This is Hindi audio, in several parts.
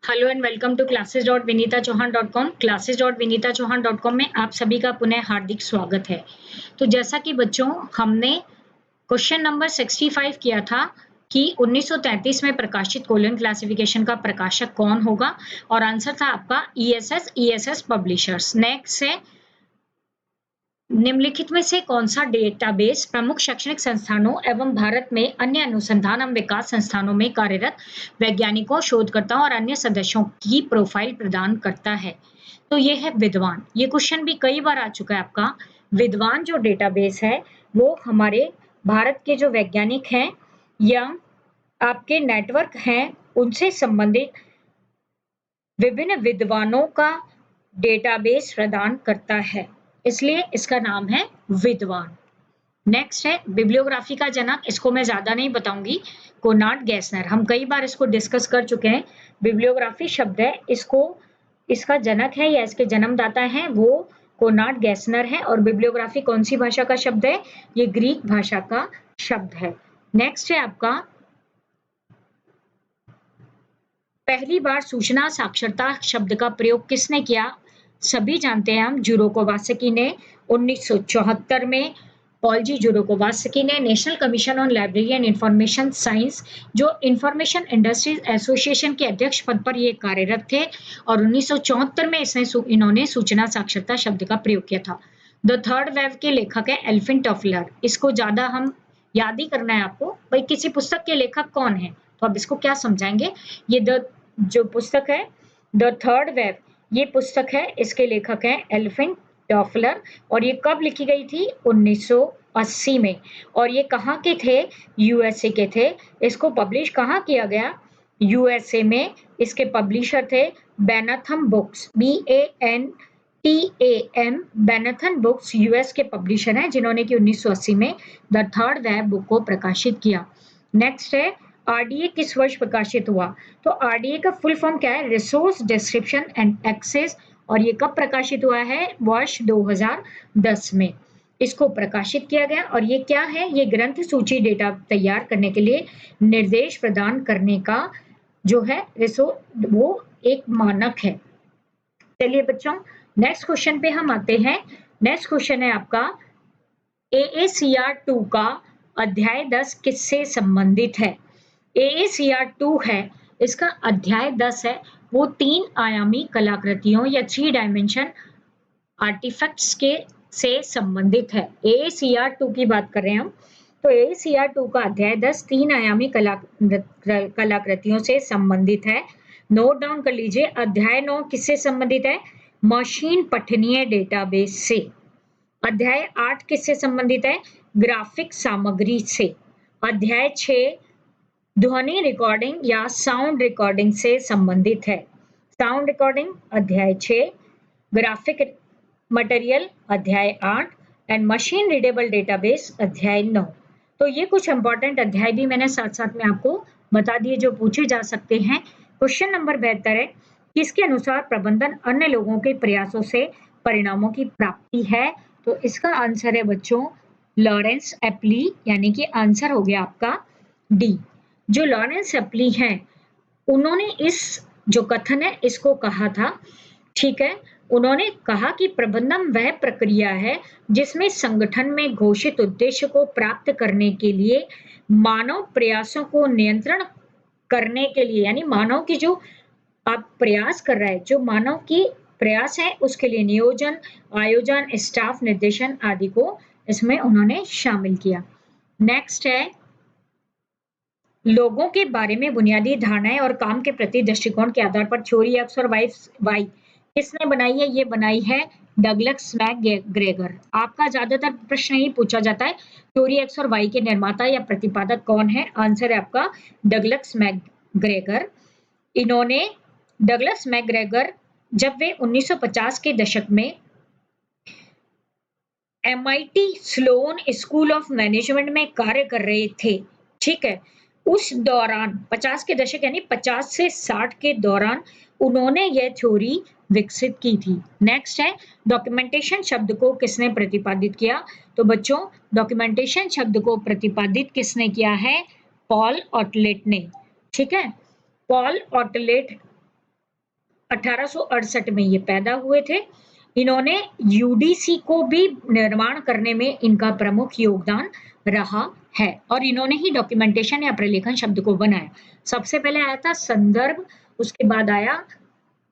Hello and welcome to classes.vinitachauhan.com। classes.vinitachauhan.com में आप सभी का पुनः हार्दिक स्वागत है। तो जैसा कि बच्चों हमने क्वेश्चन नंबर 65 किया था कि 1933 में प्रकाशित कोलन क्लासिफिकेशन का प्रकाशक कौन होगा, और आंसर था आपका ईएसएस पब्लिशर्स। नेक्स्ट है निम्नलिखित में से कौन सा डेटाबेस प्रमुख शैक्षणिक संस्थानों एवं भारत में अन्य अनुसंधान एवं विकास संस्थानों में कार्यरत वैज्ञानिकों, शोधकर्ताओं और अन्य सदस्यों की प्रोफाइल प्रदान करता है? तो ये है विद्वान। ये क्वेश्चन भी कई बार आ चुका है आपका। विद्वान जो डेटाबेस है वो हमारे भारत के जो वैज्ञानिक हैं या आपके नेटवर्क हैं उनसे संबंधित विभिन्न विद्वानों का डेटाबेस प्रदान करता है, इसलिए इसका नाम है विद्वान। नेक्स्ट है बिब्लियोग्राफी का जनक। इसको मैं ज्यादा नहीं बताऊंगी, कोनार्ड गैसनर। हम कई बार इसको डिस्कस कर चुके हैं। बिब्लियोग्राफी शब्द है, इसका जनक है या इसके जन्मदाता हैं वो कोनार्ड गैसनर है। और बिब्लियोग्राफी कौन सी भाषा का शब्द है? ये ग्रीक भाषा का शब्द है। नेक्स्ट है आपका पहली बार सूचना साक्षरता शब्द का प्रयोग किसने किया? सभी जानते हैं हम, जुरोकोवास्की ने 1974 में। पॉलजी जुरोकोवास्की ने national commission on library and information science, जो इंफॉर्मेशन इंडस्ट्रीज एसोसिएशन के अध्यक्ष पद पर ये कार्यरत थे, और 1974 में इन्होंने सूचना साक्षरता शब्द का प्रयोग किया था। द थर्ड वेव के लेखक है एल्विन टॉफलर। इसको ज्यादा हम याद ही करना है आपको, भाई किसी पुस्तक के लेखक कौन है तो अब इसको क्या समझाएंगे। ये जो पुस्तक है द थर्ड वेव, ये पुस्तक है, इसके लेखक हैं एल्विन टॉफलर। और ये कब लिखी गई थी? 1980 में। और ये कहाँ के थे? यूएसए के थे। इसको पब्लिश कहाँ किया गया? यूएसए में। इसके पब्लिशर थे बेनाथन बुक्स, BANTAM, बेनाथन बुक्स यूएस के पब्लिशर हैं, जिन्होंने कि 1980 में द थर्ड वेव बुक को प्रकाशित किया। नेक्स्ट है आरडीए किस वर्ष प्रकाशित हुआ? तो आरडीए का फुल फॉर्म क्या है? Resource description and access. और ये कब प्रकाशित हुआ है? वर्ष 2010 में इसको प्रकाशित किया गया। और ये क्या है? ये ग्रंथ सूची डेटा तैयार करने के लिए निर्देश प्रदान करने का जो है वो एक मानक है। चलिए बच्चों नेक्स्ट क्वेश्चन पे हम आते हैं। नेक्स्ट क्वेश्चन है आपका AACR2 का अध्याय 10 किससे संबंधित है? AACR2 है, इसका अध्याय 10 है, वो 3 आयामी कलाकृतियों या 3 डायमेंशन आर्टिफैक्ट्स के से संबंधित है। AACR2 की बात कर रहे हैं हम। तो AACR2 का अध्याय 10 3 आयामी कलाकृतियों से संबंधित है। नोट डाउन कर लीजिए। अध्याय 9 किससे संबंधित है? मशीन पठनीय डेटाबेस से। अध्याय 8 किससे संबंधित है? ग्राफिक सामग्री से। अध्याय 6 ध्वनि रिकॉर्डिंग या साउंड रिकॉर्डिंग से संबंधित है। साउंड रिकॉर्डिंग अध्याय 6, ग्राफिक मटेरियल अध्याय 8 एंड मशीन रीडेबल डेटाबेस अध्याय 9। तो ये कुछ इंपॉर्टेंट अध्याय भी मैंने साथ साथ में आपको बता दिए जो पूछे जा सकते हैं। क्वेश्चन नंबर 72 है, किसके अनुसार प्रबंधन अन्य लोगों के प्रयासों से परिणामों की प्राप्ति है? तो इसका आंसर है बच्चों लॉरेंस एप्ली, यानी कि आंसर हो गया आपका डी। जो लॉरेंस एप्ली हैं उन्होंने इस जो कथन है इसको कहा था, ठीक है। उन्होंने कहा कि प्रबंधन वह प्रक्रिया है जिसमें संगठन में घोषित उद्देश्य को प्राप्त करने के लिए मानव प्रयासों को नियंत्रण करने के लिए, यानी मानव की जो आप प्रयास कर रहा है, जो मानव की प्रयास है उसके लिए नियोजन, आयोजन, स्टाफ निर्देशन आदि को इसमें उन्होंने शामिल किया। नेक्स्ट है लोगों के बारे में बुनियादी धारणाएं और काम के प्रति दृष्टिकोण के आधार पर थ्योरी एक्स और वाई किसने बनाई है? ये बनाई है डगलस मैकग्रेगर। आपका ज्यादातर प्रश्न यही पूछा जाता है, थ्योरी एक्स और वाई के निर्माता या प्रतिपादक कौन है? आंसर है आपका डगलस मैकग्रेगर। इन्होंने डगलस मैकग्रेगर जब वे 1950 के दशक में MIT Sloan School of Management में कार्य कर रहे थे, ठीक है, उस दौरान 50 के दशक यानी 50 से 60 के दौरान उन्होंने यह थ्योरी विकसित की थी। नेक्स्ट है डॉक्यूमेंटेशन शब्द को किसने प्रतिपादित किया? तो बच्चों डॉक्यूमेंटेशन शब्द को प्रतिपादित किसने किया है? पॉल ऑटलेट ने, ठीक है। पॉल ऑटलेट 1868 में ये पैदा हुए थे। इन्होंने यूडीसी को भी निर्माण करने में इनका प्रमुख योगदान रहा है और इन्होंने ही डॉक्यूमेंटेशन या प्रलेखन शब्द को बनाया। सबसे पहले आया था संदर्भ, उसके बाद आया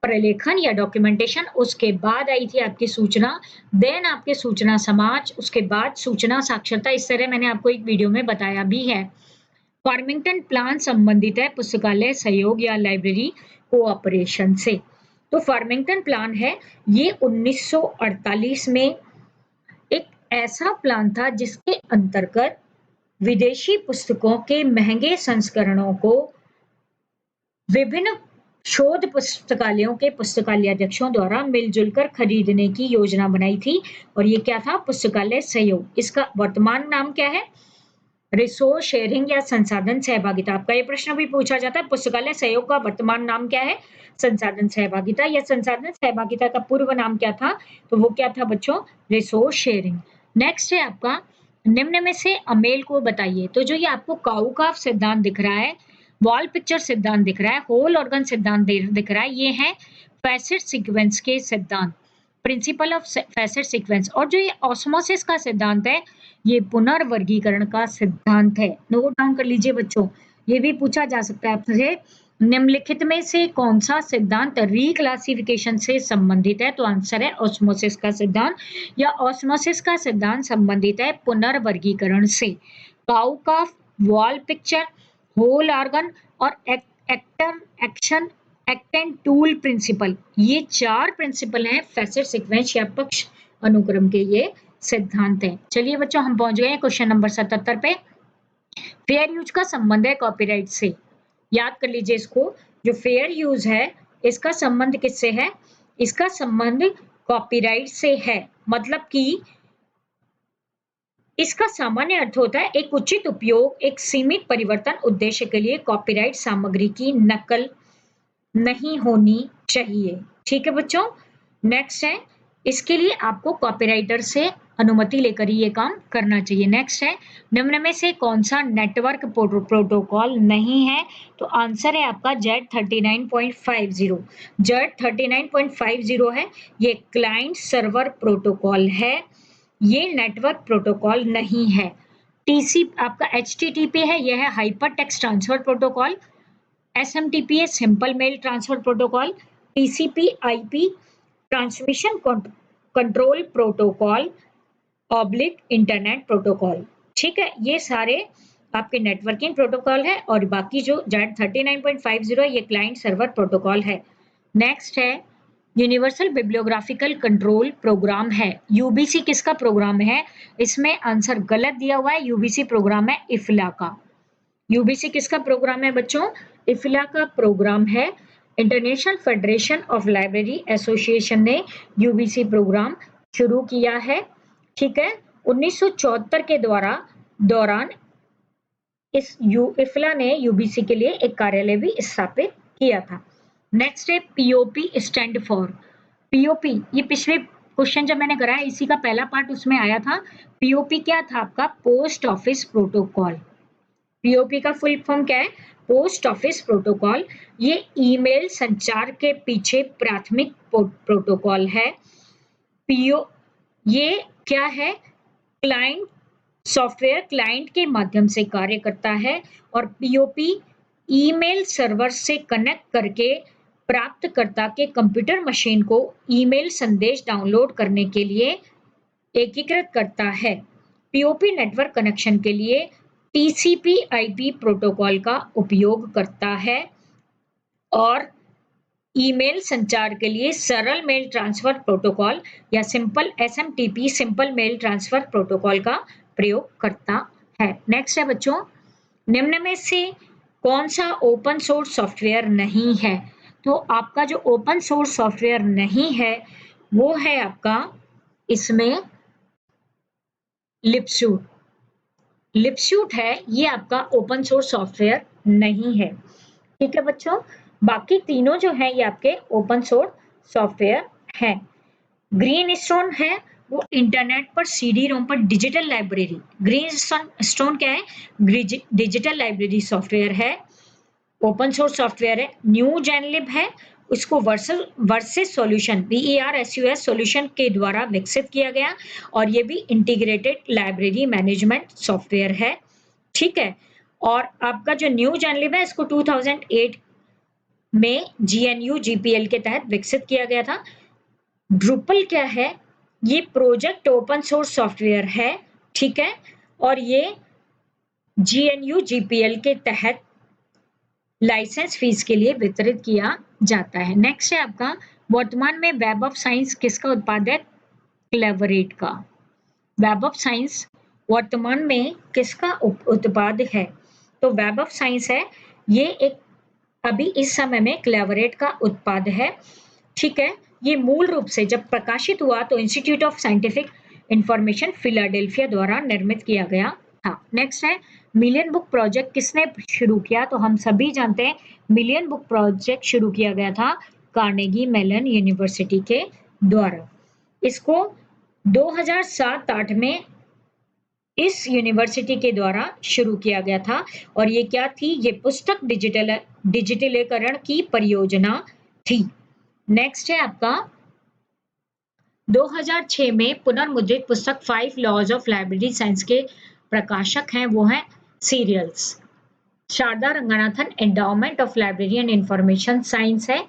प्रलेखन या डॉक्यूमेंटेशन, उसके बाद आई थी आपकी सूचना, देन आपके सूचना समाज, उसके बाद सूचना साक्षरता। इस तरह मैंने आपको एक वीडियो में बताया भी है। फार्मिंगटन प्लान संबंधित है पुस्तकालय सहयोग या लाइब्रेरी कोऑपरेशन से। तो फार्मिंगटन प्लान है ये 1948 में एक ऐसा प्लान था जिसके अंतर्गत विदेशी पुस्तकों के महंगे संस्करणों को विभिन्न शोध पुस्तकालयों के पुस्तकालयाध्यक्षों द्वारा मिलजुल कर खरीदने की योजना बनाई थी और ये क्या था? पुस्तकालय सहयोग। इसका वर्तमान नाम क्या है? रिसोर्स शेयरिंग या संसाधन सहभागिता। आपका ये प्रश्न भी पूछा जाता है, पुस्तकालय सहयोग का वर्तमान नाम क्या है? संसाधन सहभागिता। या संसाधन सहभागिता का पूर्व नाम क्या था? तो वो क्या था बच्चों? Resource sharing. नेक्स्ट है आपका, निम्न में से अमेल को बताइए। तो जो ये आपको काउकाफ सिद्धांत दिख रहा है, वॉल पिक्चर सिद्धांत दिख रहा है, होल ऑर्गन सिद्धांत दिख रहा है, ये है फैसेट सीक्वेंस के सिद्धांत, प्रिंसिपल ऑफ फैसेट सीक्वेंस। और जो ये ऑस्मोसिस का सिद्धांत है, ये पुनर्वर्गीकरण का सिद्धांत है। नोट डाउन कर लीजिए बच्चों, ये भी पूछा जा सकता है आपसे, निम्नलिखित में से कौन सा सिद्धांत रिक्लासिफिकेशन से संबंधित है? तो आंसर है ऑस्मोसिस का सिद्धांत, या ऑस्मोसिस का सिद्धांत संबंधित है पुनर्वर्गीकरण से। Cow calf, wall picture, whole organ और action act and tool principle, ये चार प्रिंसिपल हैं फैसेट सीक्वेंस या पक्ष अनुक्रम के, ये सिद्धांत है। चलिए बच्चों, हम पहुंच गए क्वेश्चन नंबर 77 पे। फेयर यूज का संबंध है कॉपीराइट से। याद कर लीजिए इसको, जो फेयर यूज है इसका संबंध किससे है? इसका संबंध कॉपीराइट से है। मतलब कि इसका सामान्य अर्थ होता है एक उचित उपयोग, एक सीमित परिवर्तन उद्देश्य के लिए कॉपीराइट सामग्री की नकल नहीं होनी चाहिए। ठीक है बच्चों। नेक्स्ट है, इसके लिए आपको कॉपीराइटर से अनुमति लेकर ही ये काम करना चाहिए। नेक्स्ट है, निम्न में से कौन सा नेटवर्क प्रोटोकॉल नहीं है? तो आंसर है आपका Z39.50। Z39.50 है, ये क्लाइंट सर्वर प्रोटोकॉल है, ये नेटवर्क प्रोटोकॉल नहीं है। टीसी आपका HTTP है, यह है hyper text transfer protocol. SMTP है simple mail transfer protocol. TCP IP transmission control protocol oblique internet protocol. ठीक है, ये सारे आपके नेटवर्किंग प्रोटोकॉल है और बाकी जो Z39.50 है ये क्लाइंट सर्वर प्रोटोकॉल है। नेक्स्ट है, यूनिवर्सल बिब्लियोग्राफिकल कंट्रोल प्रोग्राम है। यूबीसी किसका प्रोग्राम है? इसमें आंसर गलत दिया हुआ है, यूबीसी प्रोग्राम है इफला का। यूबीसी किसका प्रोग्राम है बच्चों? इफला का प्रोग्राम है। International federation of library association ने यूबीसी प्रोग्राम शुरू किया है। ठीक है, 1974 के दौरान इस इफला ने यूबीसी के लिए एक कार्यालय भी स्थापित किया था। नेक्स्ट है पीओपी स्टैंड फॉर। पीओपी, ये पिछले क्वेश्चन जब मैंने कराया इसी का पहला पार्ट उसमें आया था। पीओपी क्या था आपका? Post office protocol. पीओपी का फुल फॉर्म क्या है? Post office protocol. ये ईमेल संचार के पीछे प्राथमिक प्रोटोकॉल है। पीओ ये क्या है? क्लाइंट सॉफ्टवेयर क्लाइंट के माध्यम से कार्य करता है और पीओपी ईमेल सर्वर से कनेक्ट करके प्राप्तकर्ता के कंप्यूटर मशीन को ईमेल संदेश डाउनलोड करने के लिए एकीकृत करता है। पीओपी नेटवर्क कनेक्शन के लिए TCP/IP प्रोटोकॉल का उपयोग करता है और ईमेल संचार के लिए सरल मेल ट्रांसफर प्रोटोकॉल या simple SMTP simple mail transfer protocol का प्रयोग करता है। नेक्स्ट है बच्चों, निम्न में से कौन सा ओपन सोर्स सॉफ्टवेयर नहीं है? तो आपका जो ओपन सोर्स सॉफ्टवेयर नहीं है वो है आपका इसमें लिपसूट। लिपसूट है, ये आपका ओपन सोर्स सॉफ्टवेयर नहीं है। ठीक है बच्चों, बाकी तीनों जो है ये आपके ओपन सोर्स सॉफ्टवेयर हैं। ग्रीन स्टोन है, वो इंटरनेट पर CD रोम पर डिजिटल लाइब्रेरी, ग्रीन स्टोन क्या है? डिजिटल लाइब्रेरी सॉफ्टवेयर है। ओपन सोर्स सॉफ्टवेयर है। न्यू जेनलिब है, उसको वर्सेस सॉल्यूशन VERSUS सॉल्यूशन के द्वारा विकसित किया गया और ये भी इंटीग्रेटेड लाइब्रेरी मैनेजमेंट सॉफ्टवेयर है, ठीक है। और आपका जो न्यू जेनलिब है इसको 2008 में GNU GPL के तहत विकसित किया गया था। ड्रूपल क्या है? ये प्रोजेक्ट ओपन सोर्स सॉफ्टवेयर है, ठीक है, और ये GNU GPL के तहत लाइसेंस फीस के लिए वितरित किया जाता है। नेक्स्ट है आपका, वर्तमान में वेब ऑफ साइंस किसका उत्पाद है? क्लेवरेट का। वेब ऑफ साइंस वर्तमान में किसका उत्पाद है? तो वेब ऑफ साइंस है, ये एक अभी इस समय में क्लेवरेट का उत्पाद है, ठीक है। ये मूल रूप से जब प्रकाशित हुआ तो institute of scientific information Philadelphia द्वारा निर्मित किया गया था। नेक्स्ट है, मिलियन बुक प्रोजेक्ट किसने शुरू किया? तो हम सभी जानते हैं मिलियन बुक प्रोजेक्ट शुरू किया गया था कार्नेगी मेलन यूनिवर्सिटी के द्वारा। इसको 2007-8 में इस यूनिवर्सिटी के द्वारा शुरू किया गया था और ये क्या थी? ये पुस्तक डिजिटलीकरण की परियोजना थी। नेक्स्ट है आपका, 2006 में पुनर्मुद्रित पुस्तक 5 लॉज ऑफ लाइब्रेरी साइंस के प्रकाशक हैं, वो हैं serials. Sharda Ranganathan endowment of library and information science है,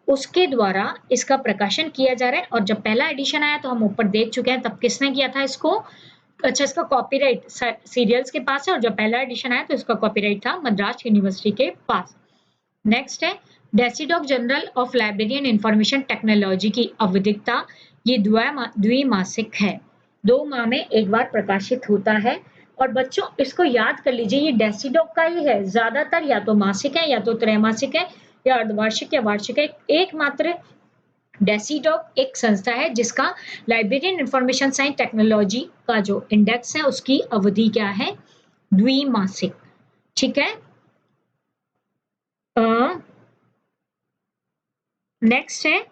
उसके द्वारा इसका प्रकाशन किया जा रहा है। और जब पहला एडिशन आया तो हम ऊपर देख चुके हैं, तब किसने किया था इसको? अच्छा, इसका कॉपीराइट सीरियल्स के पास है और जब पहला एडिशन आया तो इसका कॉपीराइट था मद्रास यूनिवर्सिटी के पास। नेक्स्ट है, DESIDOC journal of library and information technology की आवधिकता ये द्विमासिक है, 2 माह में एक बार प्रकाशित होता है। और बच्चों इसको याद कर लीजिए, ये डेसीडॉक का ही है, ज्यादातर या तो मासिक है या तो त्रैमासिक है या अर्धवार्षिक या वार्षिक है। एकमात्र डेसीडॉक एक संस्था है जिसका library and information science technology का जो इंडेक्स है उसकी अवधि क्या है? द्विमासिक, ठीक है। नेक्स्ट है,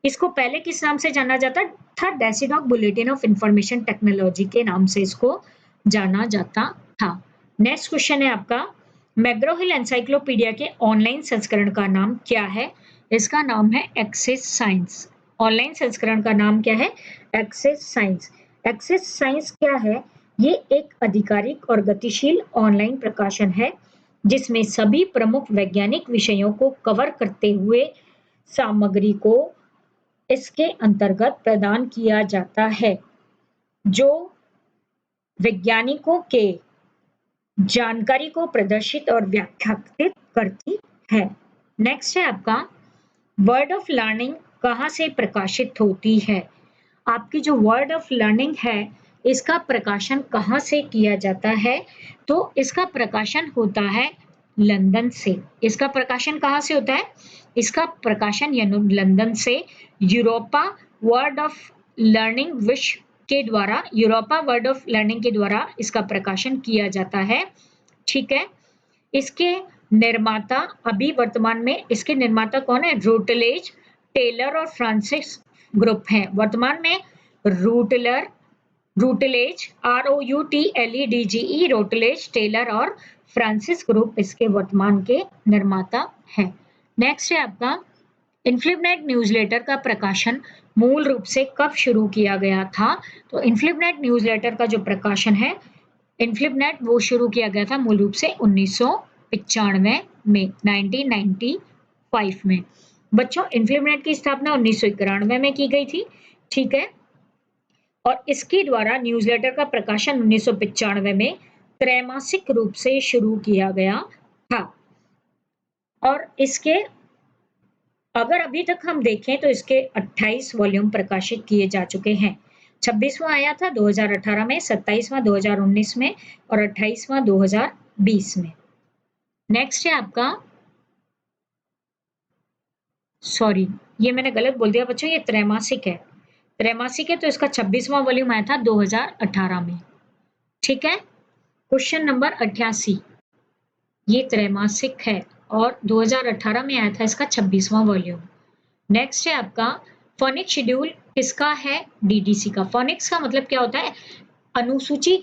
इसको पहले किस नाम से जाना जाता था? DESIDOC bulletin of information technology के नाम से इसको जाना जाता था। नेक्स्ट क्वेश्चन है आपका, मैग्रो हिल एनसाइक्लोपीडिया के ऑनलाइन संस्करण का नाम क्या है? इसका नाम है एक्सेस साइंस। ऑनलाइन संस्करण का नाम क्या है? Access science. एक्सेस साइंस क्या है? ये एक आधिकारिक और गतिशील ऑनलाइन प्रकाशन है जिसमें सभी प्रमुख वैज्ञानिक विषयों को कवर करते हुए सामग्री को इसके अंतर्गत प्रदान किया जाता है, जो वैज्ञानिकों के जानकारी को प्रदर्शित और व्याख्यायित करती है। नेक्स्ट है आपका, वर्ड ऑफ लर्निंग कहाँ से प्रकाशित होती है? आपकी जो वर्ड ऑफ लर्निंग है इसका प्रकाशन कहाँ से किया जाता है? तो इसका प्रकाशन होता है लंदन से। इसका प्रकाशन कहाँ से होता है? इसका प्रकाशन लंदन से यूरोपा वर्ड ऑफ लर्निंग विश्व के द्वारा, यूरोपा वर्ड ऑफ लर्निंग के द्वारा इसका प्रकाशन किया जाता है, ठीक है। इसके निर्माता अभी वर्तमान में इसके निर्माता कौन है? रूटलेज, टेलर और फ्रांसिस ग्रुप हैं। वर्तमान में रूटलेज ROUTLEDGE, रूटलेज, टेलर और फ्रांसिस ग्रुप इसके वर्तमान के निर्माता हैं। नेक्स्ट है आपका, इन्फ्लिबनेट न्यूज़लेटर का प्रकाशन मूल रूप से कब शुरू किया गया था? तो इन्फ्लिबनेट न्यूज़लेटर का जो प्रकाशन है इन्फ्लिबनेट वो शुरू किया गया था मूल रूप से 1995 में, 1995 में। बच्चों इन्फ्लिबनेट की स्थापना 1991 में की गई थी, ठीक है। और इसके द्वारा न्यूज़लेटर का प्रकाशन 1995 में त्रैमासिक रूप से शुरू किया गया था। और इसके अगर अभी तक हम देखें तो इसके 28 वॉल्यूम प्रकाशित किए जा चुके हैं। 26वां आया था 2018 में, 27वां 2019 में और 28वां 2020 में। नेक्स्ट है आपका, सॉरी ये मैंने गलत बोल दिया बच्चों, ये त्रैमासिक है। त्रैमासिक है तो इसका 26वां वॉल्यूम आया था 2018 में, ठीक है। क्वेश्चन नंबर 88, ये त्रैमासिक है और 2018 में आया था इसका 26वां वॉल्यूम। नेक्स्ट है आपका, फोनिक शेड्यूल किसका है? DDC का। फोनिक्स का मतलब क्या होता है? अनुसूची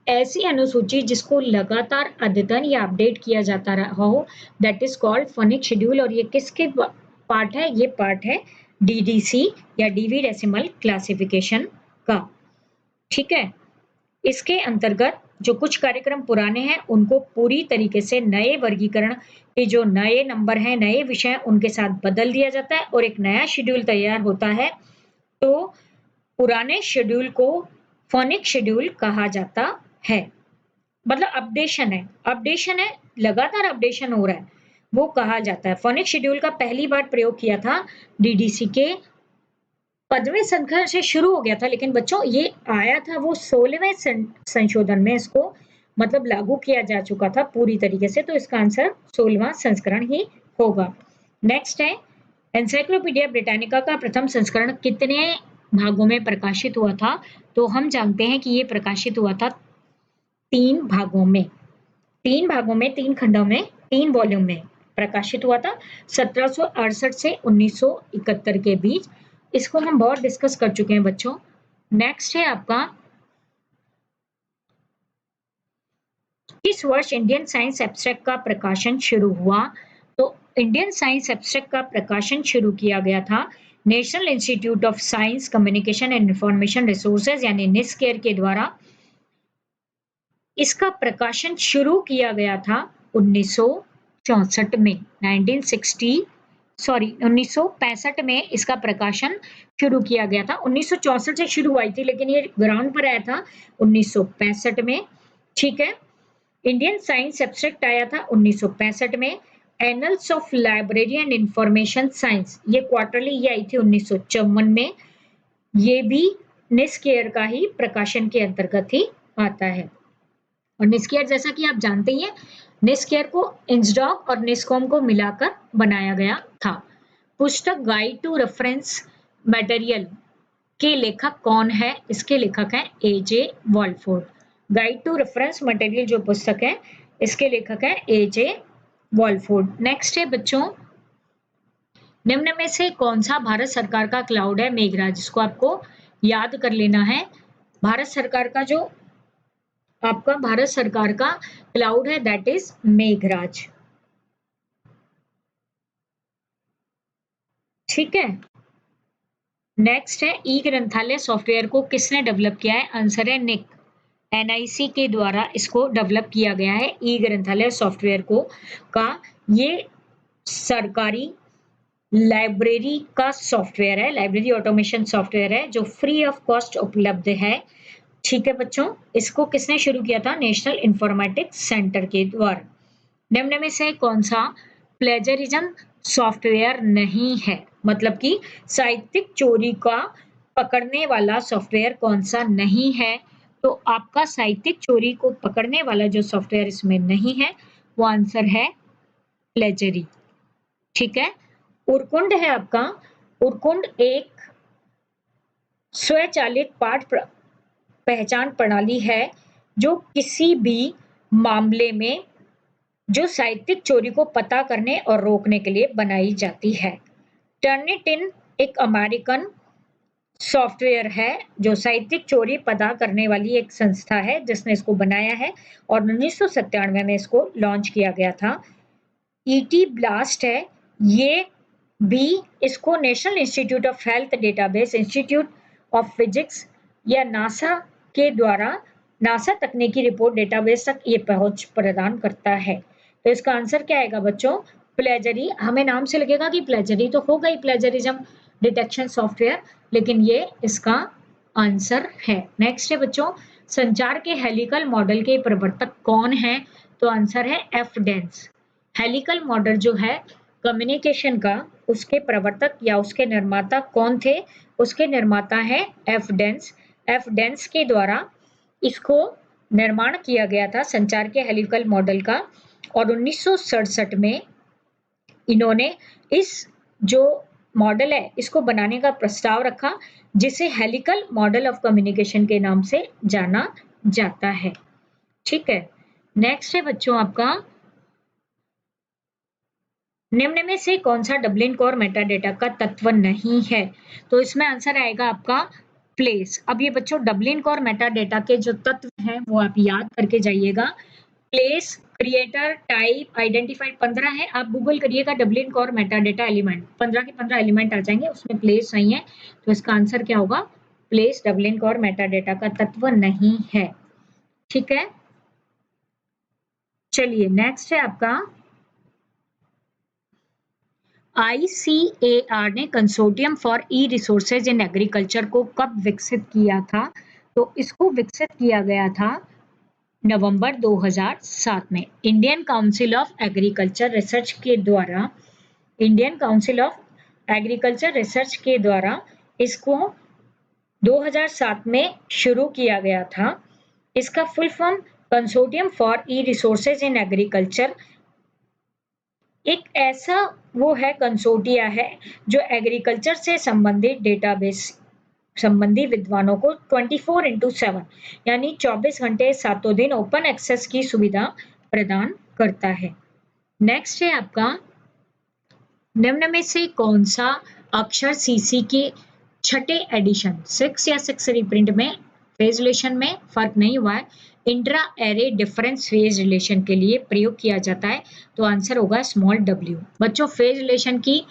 ऐसी अनुसूची जिसको लगातार अद्यतन या अपडेट किया जाता रहा हो, that is called phonic schedule. और ये किसके पार्ट है? ये पार्ट है डीडीसी या डीवी डेसिमल क्लासिफिकेशन का। ठीक है, इसके अंतर्गत जो कुछ कार्यक्रम पुराने हैं उनको पूरी तरीके से नए वर्गीकरण के जो नए नंबर हैं, नए विषय उनके साथ बदल दिया जाता है और एक नया शेड्यूल तैयार होता है। तो पुराने शेड्यूल को फोनिक शेड्यूल कहा जाता है। मतलब अपडेशन है, लगातार अपडेशन हो रहा है, वो कहा जाता है। फोनिक शेड्यूल का पहली बार प्रयोग किया था डीडीसी के 15वें संस्करण से शुरू हो गया था, लेकिन बच्चों ये आया था वो 16वें संशोधन में, इसको मतलब लागू किया जा चुका था पूरी तरीके से। तो इसका आंसर 16वां संस्करण ही होगा। नेक्स्ट है एनसाइक्लोपीडिया ब्रिटानिका का प्रथम संस्करण कितने भागों में प्रकाशित हुआ था? तो हम जानते हैं कि ये प्रकाशित हुआ था 3 भागों में, 3 खंडों में, 3 वॉल्यूम में प्रकाशित हुआ था 1768 से 1971 के बीच। इसको हम बहुत डिस्कस कर चुके हैं बच्चों। नेक्स्ट है आपका किस वर्ष इंडियन साइंस एब्स्ट्रैक्ट का प्रकाशन शुरू हुआ? तो इंडियन साइंस एब्स्ट्रैक्ट का प्रकाशन शुरू किया गया था national institute of science communication and information resources यानी निस्केयर के द्वारा। इसका प्रकाशन शुरू किया गया था 1964 में, 1965 में इसका प्रकाशन शुरू किया गया था। 1964 से शुरू हुई थी, लेकिन ये ग्राउंड पर आया था 1965 में। ठीक है, इंडियन साइंस एब्स्ट्रैक्ट आया था 1965 में। Annuls of library and information science ये क्वार्टरली ये आई थी 1954 में। ये भी निस्केयर का ही प्रकाशन के अंतर्गत ही आता है। और निस्केयर जैसा कि आप जानते ही हैं, निस्केयर को इंसडॉक और निस्कॉम को मिलाकर बनाया गया था। पुस्तक गाइड टू रेफरेंस मटेरियल के लेखक कौन है? इसके लेखक हैं A J Walford. Guide to reference material जो पुस्तक है इसके लेखक हैं एजे वॉलफोर्ड। नेक्स्ट है बच्चों, निम्न में से कौन सा भारत सरकार का क्लाउड है? मेघराज। जिसको आपको याद कर लेना है। भारत सरकार का जो आपका भारत सरकार का क्लाउड है दैट इज मेघराज। ठीक है, नेक्स्ट है ई ग्रंथालय सॉफ्टवेयर को किसने डेवलप किया है? आंसर है निक। एनआईसी के द्वारा इसको डेवलप किया गया है ई ग्रंथालय सॉफ्टवेयर को का। ये सरकारी लाइब्रेरी का सॉफ्टवेयर है, लाइब्रेरी ऑटोमेशन सॉफ्टवेयर है जो फ्री ऑफ कॉस्ट उपलब्ध है। ठीक है बच्चों, इसको किसने शुरू किया था? नेशनल इंफॉर्मेटिक्स सेंटर के द्वारा। निम्न में से कौन सा प्लेजरिज्म सॉफ्टवेयर नहीं है? मतलब कि साहित्यिक चोरी का पकड़ने वाला सॉफ्टवेयर कौन सा नहीं है? तो आपका साहित्यिक चोरी को पकड़ने वाला जो सॉफ्टवेयर इसमें नहीं है वो आंसर है प्लेजरी। ठीक है, उरकुंड है आपका। उरकुंड एक स्वचालित पाठ पहचान प्रणाली है जो किसी भी मामले में जो साहित्यिक चोरी को पता करने और रोकने के लिए बनाई जाती है। टर्निटिन एक अमेरिकन सॉफ्टवेयर है जो साहित्यिक चोरी पता करने वाली एक संस्था है जिसने इसको बनाया है और 1997 में इसको लॉन्च किया गया था। ईटी ब्लास्ट है, ये भी इसको national institute of health database, institute of physics या नासा के द्वारा नासा तकनीकी रिपोर्ट डेटाबेस तक ये पहुंच प्रदान करता है। तो इसका आंसर क्या आएगा बच्चों? प्लेजरी। हमें नाम से लगेगा कि प्लेजरी तो होगा ही, प्लेजरिज्म डिटेक्शन सॉफ्टवेयर, लेकिन ये इसका आंसर है। नेक्स्ट है बच्चों, संचार के हेलिकल मॉडल के प्रवर्तक कौन है? तो आंसर है एफ डेंस। हेलिकल मॉडल जो है कम्युनिकेशन का, उसके प्रवर्तक या उसके निर्माता कौन थे? उसके निर्माता है एफ डेंस। एफ डेंस के द्वारा इसको निर्माण किया गया था संचार के हेलिकल मॉडल का और 1967 में इन्होंने इस जो मॉडल है इसको बनाने का प्रस्ताव रखा जिसे हेलिकल मॉडल ऑफ कम्युनिकेशन के नाम से जाना जाता है। ठीक है, नेक्स्ट है बच्चों आपका, निम्न में से कौन सा डबलिन कोर मेटाडेटा का तत्व नहीं है? तो इसमें आंसर आएगा आपका प्लेस। अब ये बच्चों डबल लिंक और मेटा डेटा के जो तत्व हैं वो आप याद करके जाइएगा। प्लेस, क्रिएटर, टाइप, आइडेंटिफाइड 15 है। आप गूगल करिएगा डबल लिंक और मेटा डेटा एलिमेंट, 15 के 15 एलिमेंट आ जाएंगे, उसमें प्लेस नहीं है, तो इसका आंसर क्या होगा? प्लेस डबल लिंक और मेटा डेटा का तत्व नहीं है। ठीक है, चलिए नेक्स्ट है आपका ICAR ने consortium for E resources in agriculture को कब विकसित किया था? तो इसको विकसित किया गया था नवंबर 2007 में। Indian council of agriculture research के द्वारा, Indian council of agriculture research के द्वारा इसको 2007 में शुरू किया गया था। इसका full form consortium for E resources in agriculture एक ऐसा वो है, कंसोर्टिया है जो एग्रीकल्चर से संबंधित डेटाबेस संबंधी विद्वानों को 24/7 यानी 24 घंटे 7 दिन ओपन एक्सेस की सुविधा प्रदान करता है। नेक्स्ट है आपका निम्न में से कौन सा अक्षर सीसी के छठे एडिशन 6 या 6 रिप्रिंट में फेज रिलेशन में फर्क नहीं हुआ है, intra array difference phase relation के लिए प्रयोग किया जाता है? तो आंसर होगा स्मॉल w। बच्चों फेज रिलेशन की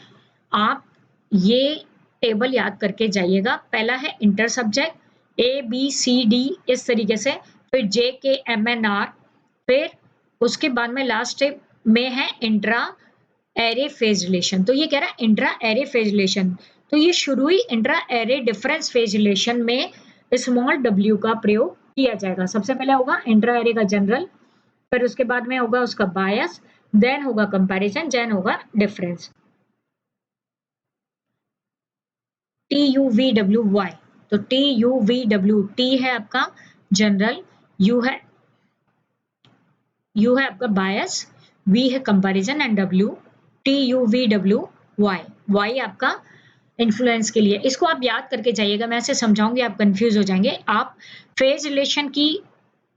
आप ये टेबल याद करके जाइएगा। पहला है इंटर सब्जेक्ट ABCD इस तरीके से, फिर JKMNR, फिर उसके बाद में लास्ट में है इंट्रा एरे फेज रिलेशन। तो ये कह रहा है इंट्रा एरे फेज रिलेशन, तो ये शुरू ही intra array difference phase relation में स्मॉल w का प्रयोग किया जाएगा। सबसे पहले होगा इंट्रा एरे का जनरल, फिर उसके बाद में होगा उसका बायस, देन होगा कंपैरिजन, देन होगा डिफरेंस। TUVWY, तो TUVW, T है आपका जनरल, U है आपका बायस, V है comparison and W TUVWY, Y आपका इन्फ्लुएंस के लिए। इसको आप याद करके जाइएगा, मैं ऐसे समझाऊंगी आप कंफ्यूज हो जाएंगे। आप फेज रिलेशन की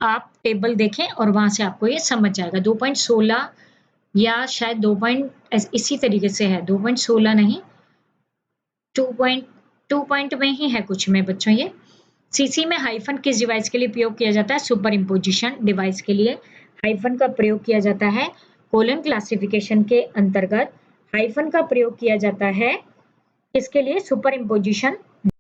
आप टेबल देखें और वहां से आपको ये समझ जाएगा। 2.16 या शायद 2. इसी तरीके से है, 2.16 नहीं, 2 में ही है कुछ में बच्चों। ये सीसी में हाइफन किस डिवाइस के लिए प्रयोग किया जाता है? सुपर इम्पोजिशन डिवाइस के लिए हाइफन का प्रयोग किया जाता है। कोलन क्लासिफिकेशन के अंतर्गत हाइफन का प्रयोग किया जाता है किसके लिए? Super imposition